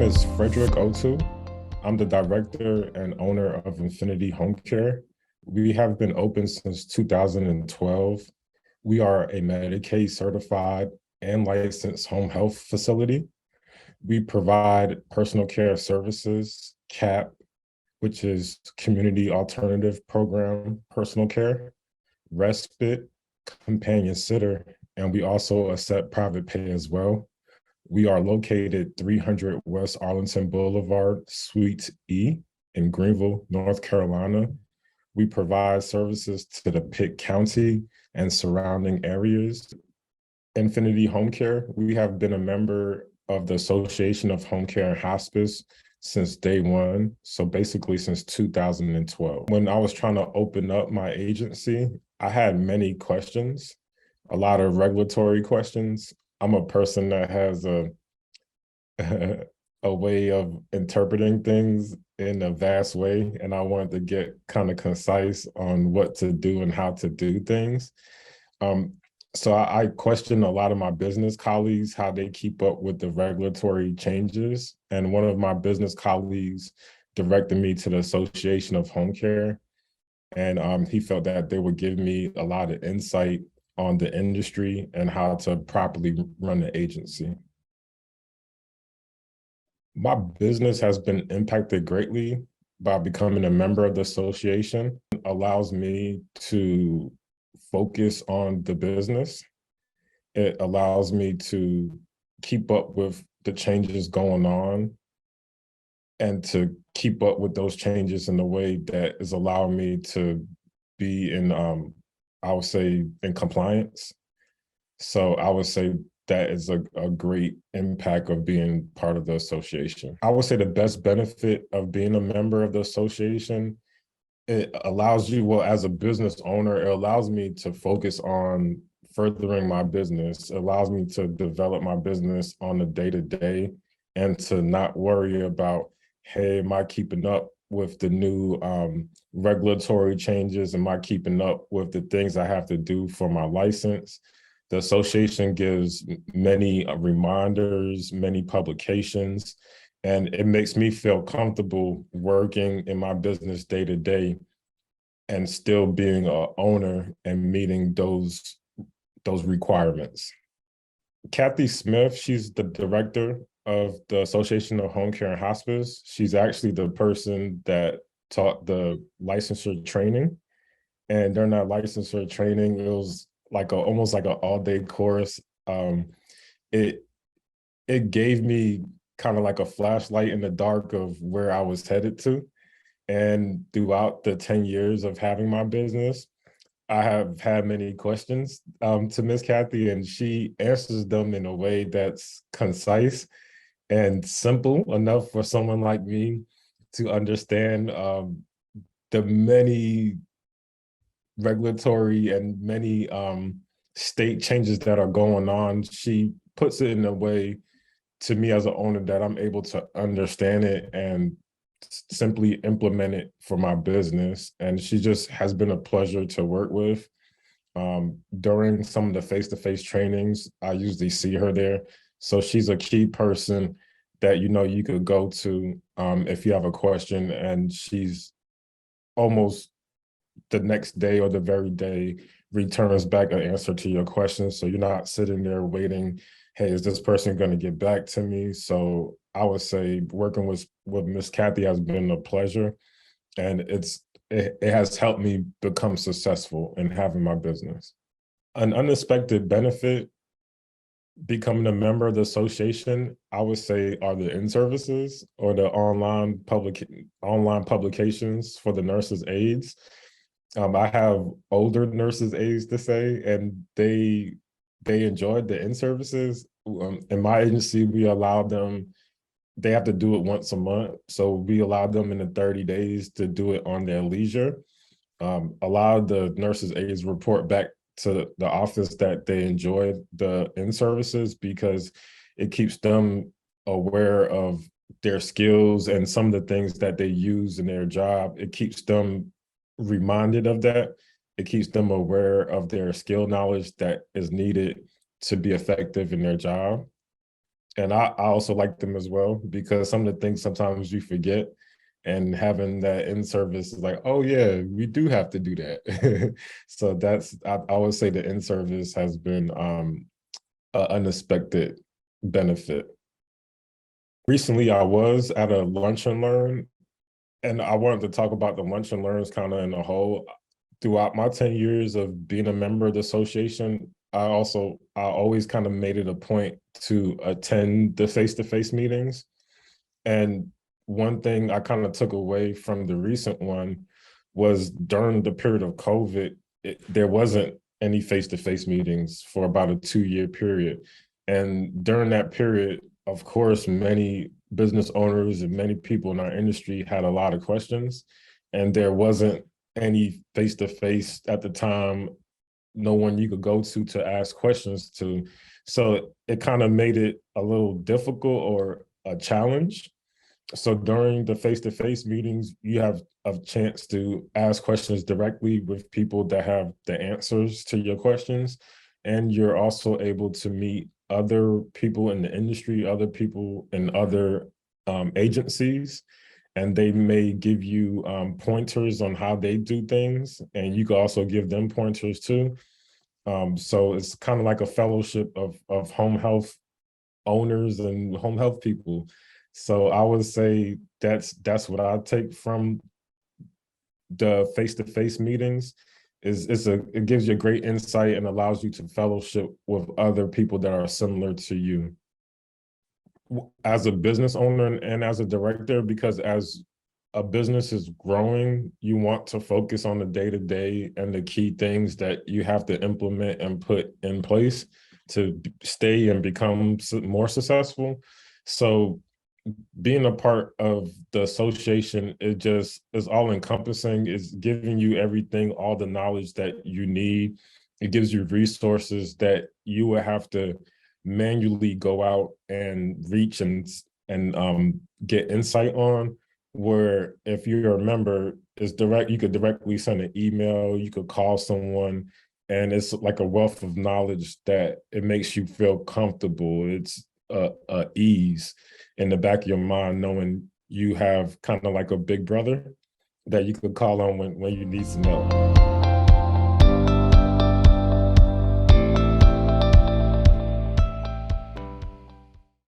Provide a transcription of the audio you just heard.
is Frederick Otu. I'm the director and owner of Infinity Home Care. We have been open since 2012. We are a Medicaid certified and licensed home health facility. We provide personal care services, CAP, which is Community Alternative Program Personal Care, respite, companion sitter, and we also accept private pay as well. We are located 300 West Arlington Boulevard, Suite E in Greenville, North Carolina. We provide services to the Pitt County and surrounding areas. Infinity Home Care, we have been a member of the Association of Home Care and Hospice since day one, so basically since 2012. When I was trying to open up my agency, I had many questions, a lot of regulatory questions. I'm a person that has a way of interpreting things in a vast way, and I wanted to get kind of concise on what to do and how to do things. So I question a lot of my business colleagues, how they keep up with the regulatory changes. And one of my business colleagues directed me to the Association of Home Care. And he felt that they would give me a lot of insight on the industry and how to properly run the agency. My business has been impacted greatly by becoming a member of the association. It allows me to focus on the business. It allows me to keep up with the changes going on and to keep up with those changes in a way that is allowing me to be in, I would say, in compliance. So I would say that is a great impact of being part of the association. I would say the best benefit of being a member of the association, it allows you, well, as a business owner, it allows me to focus on furthering my business. It allows me to develop my business on a day-to-day and to not worry about, hey, am I keeping up with the new regulatory changes? Am I keeping up with the things I have to do for my license? The association gives many reminders, many publications, and it makes me feel comfortable working in my business day to day and still being an owner and meeting those requirements. Kathy Smith, she's the director of the Association of Home Care and Hospice. She's actually the person that taught the licensure training. And during that licensure training, it was like almost like an all-day course. It gave me kind of like a flashlight in the dark of where I was headed to. And throughout the 10 years of having my business, I have had many questions to Miss Kathy, and she answers them in a way that's concise and simple enough for someone like me to understand the many regulatory and many state changes that are going on. She puts it in a way to me as an owner that I'm able to understand it and simply implement it for my business. And she just has been a pleasure to work with. During some of the face-to-face trainings, I usually see her there. So she's a key person that, you know, you could go to if you have a question, and she's almost the next day or the very day returns back an answer to your question. So you're not sitting there waiting, hey, is this person going to get back to me? So I would say working with Miss Kathy has been a pleasure, and it has helped me become successful in having my business. An unexpected benefit becoming a member of the association, I would say, are the in-services or the online publications for the nurses' aides. I have older nurses' aides to say, and they enjoyed the in-services. In my agency, we allow them, they have to do it once a month. So we allow them in the 30 days to do it on their leisure. A lot of the nurses' aides report back to the office that they enjoyed the in-services because it keeps them aware of their skills and some of the things that they use in their job. It keeps them reminded of that. It keeps them aware of their skill knowledge that is needed to be effective in their job. And I also like them as well, because some of the things sometimes you forget, and having that in service is like, oh yeah, we do have to do that. So I would say the in service has been an unexpected benefit. Recently, I was at a lunch and learn, and I wanted to talk about the lunch and learns kind of in a whole. Throughout my 10 years of being a member of the association, I always kind of made it a point to attend the face-to-face meetings. And one thing I kind of took away from the recent one was during the period of COVID, there wasn't any face-to-face meetings for about a 2-year period. And during that period, of course, many business owners and many people in our industry had a lot of questions, and there wasn't any face-to-face at the time, no one you could go to ask questions to. So it kind of made it a little difficult or a challenge. So during the face-to-face meetings, you have a chance to ask questions directly with people that have the answers to your questions. And you're also able to meet other people in the industry, other people in other agencies, and they may give you pointers on how they do things, and you can also give them pointers too. So it's kind of like a fellowship of home health owners and home health people. So I would say that's what I take from the face-to-face meetings. It gives you a great insight and allows you to fellowship with other people that are similar to you. As a business owner and as a director, because as a business is growing, you want to focus on the day-to-day and the key things that you have to implement and put in place to stay and become more successful. So being a part of the association, it just is all encompassing. It's giving you everything, all the knowledge that you need. It gives you resources that you would have to manually go out and reach and get insight on. Where if you're a member, it's direct, you could directly send an email, you could call someone, and it's like a wealth of knowledge that it makes you feel comfortable. It's ease in the back of your mind, knowing you have kind of like a big brother that you could call on when you need some help.